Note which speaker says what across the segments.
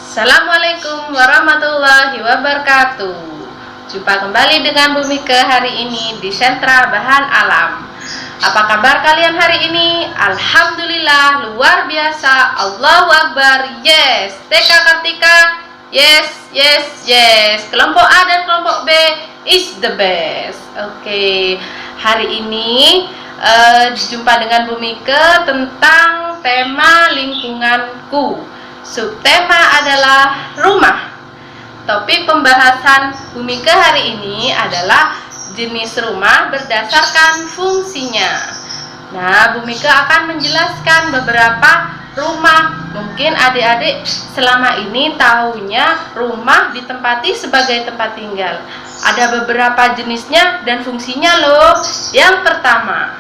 Speaker 1: Assalamualaikum warahmatullahi wabarakatuh. Jumpa kembali dengan Bu Mika hari ini di Sentra Bahan Alam. Apa kabar kalian hari ini? Alhamdulillah, luar biasa. Allahu Akbar. Yes. TK Kartika. Yes, yes, yes. Kelompok A dan kelompok B is the best. Oke. Hari ini jumpa dengan Bu Mika tentang tema lingkunganku. Subtema adalah rumah. Topik pembahasan Bu Mika hari ini adalah jenis rumah berdasarkan fungsinya. Nah, Bu Mika akan menjelaskan beberapa rumah. Mungkin adik-adik selama ini tahunya rumah ditempati sebagai tempat tinggal. Ada beberapa jenisnya dan fungsinya loh. Yang pertama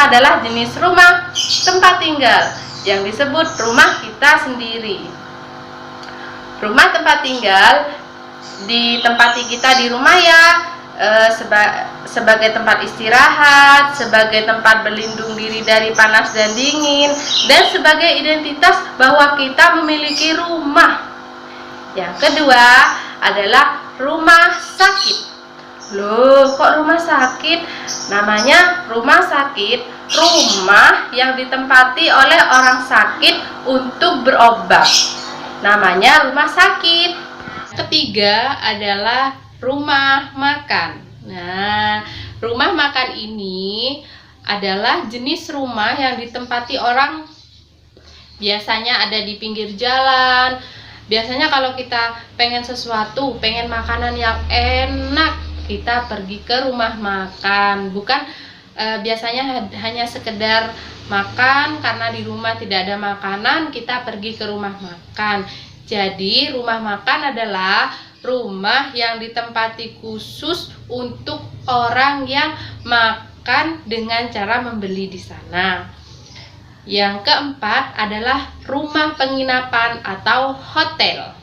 Speaker 1: adalah jenis rumah tempat tinggal yang disebut rumah kita sendiri. Rumah tempat tinggal ditempati kita di rumah ya, sebagai tempat istirahat, sebagai tempat berlindung diri dari panas dan dingin, dan sebagai identitas bahwa kita memiliki rumah. Yang kedua adalah rumah sakit. Loh, kok rumah sakit? Namanya rumah sakit, rumah yang ditempati oleh orang sakit untuk berobat. Namanya rumah sakit. Ketiga adalah rumah makan. Nah, rumah makan ini adalah jenis rumah yang ditempati orang, biasanya ada di pinggir jalan. Biasanya kalau kita pengen sesuatu, pengen makanan yang enak, kita pergi ke rumah makan. Bukan biasanya hanya sekedar makan karena di rumah tidak ada makanan, kita pergi ke rumah makan. Jadi rumah makan adalah rumah yang ditempati khusus untuk orang yang makan dengan cara membeli di sana. Yang keempat adalah rumah penginapan atau hotel.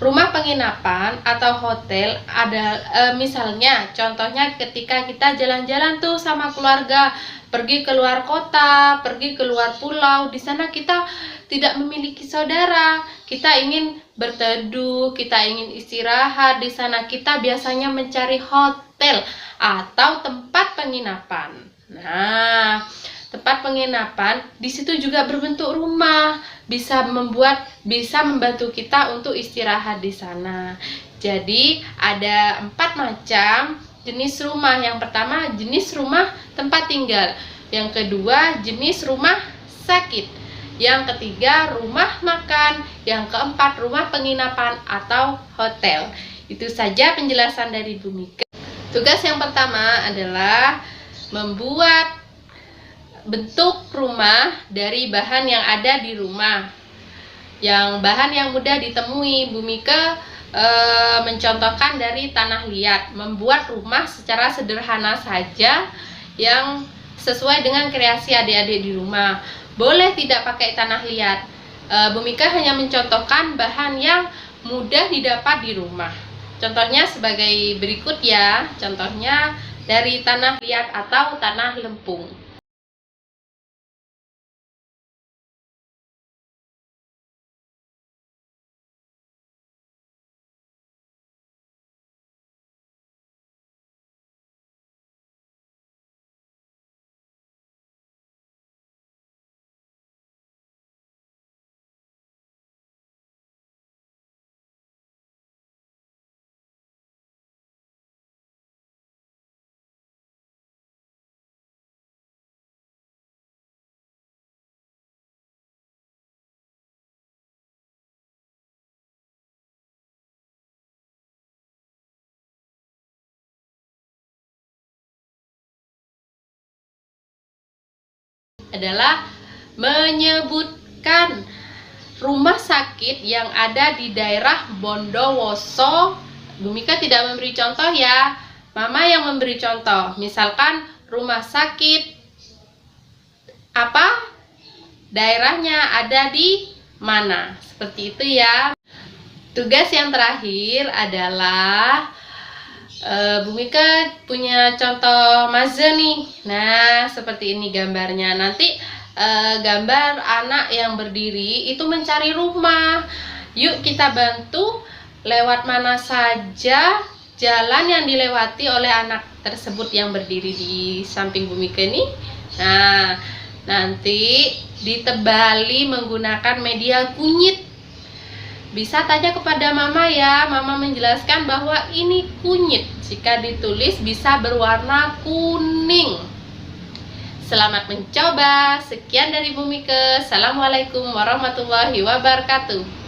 Speaker 1: Rumah penginapan atau hotel ada misalnya contohnya ketika kita jalan-jalan tuh sama keluarga, pergi ke luar kota, pergi ke luar pulau. Di sana kita tidak memiliki saudara, kita ingin berteduh, kita ingin istirahat di sana. Kita biasanya mencari hotel atau tempat penginapan. Nah, tempat penginapan di situ juga berbentuk rumah, bisa membantu kita untuk istirahat di sana. Jadi ada 4 macam jenis rumah. Yang pertama jenis rumah tempat tinggal, yang kedua jenis rumah sakit, yang ketiga rumah makan, yang keempat rumah penginapan atau hotel. Itu saja penjelasan dari Bu Mika. Tugas yang pertama adalah membuat bentuk rumah dari bahan yang ada di rumah. Yang bahan yang mudah ditemui, Bu Mika mencontohkan dari tanah liat. Membuat rumah secara sederhana saja yang sesuai dengan kreasi adik-adik di rumah. Boleh tidak pakai tanah liat. Bu Mika hanya mencontohkan bahan yang mudah didapat di rumah. Contohnya sebagai berikut ya. Contohnya dari tanah liat atau tanah lempung. Adalah menyebutkan rumah sakit yang ada di daerah Bondowoso. Bu Mika tidak memberi contoh ya, Mama yang memberi contoh. Misalkan rumah sakit apa, daerahnya ada di mana, seperti itu ya. Tugas yang terakhir adalah Bu Mika punya contoh maze nih. Nah, seperti ini gambarnya. Nanti gambar anak yang berdiri itu mencari rumah. Yuk kita bantu lewat mana saja jalan yang dilewati oleh anak tersebut yang berdiri di samping Bumi ini. Nah, nanti ditebali menggunakan media kunyit. Bisa tanya kepada mama ya, mama menjelaskan bahwa ini kunyit. Jika ditulis bisa berwarna kuning. Selamat mencoba. Sekian dari Bumike. Assalamualaikum warahmatullahi wabarakatuh.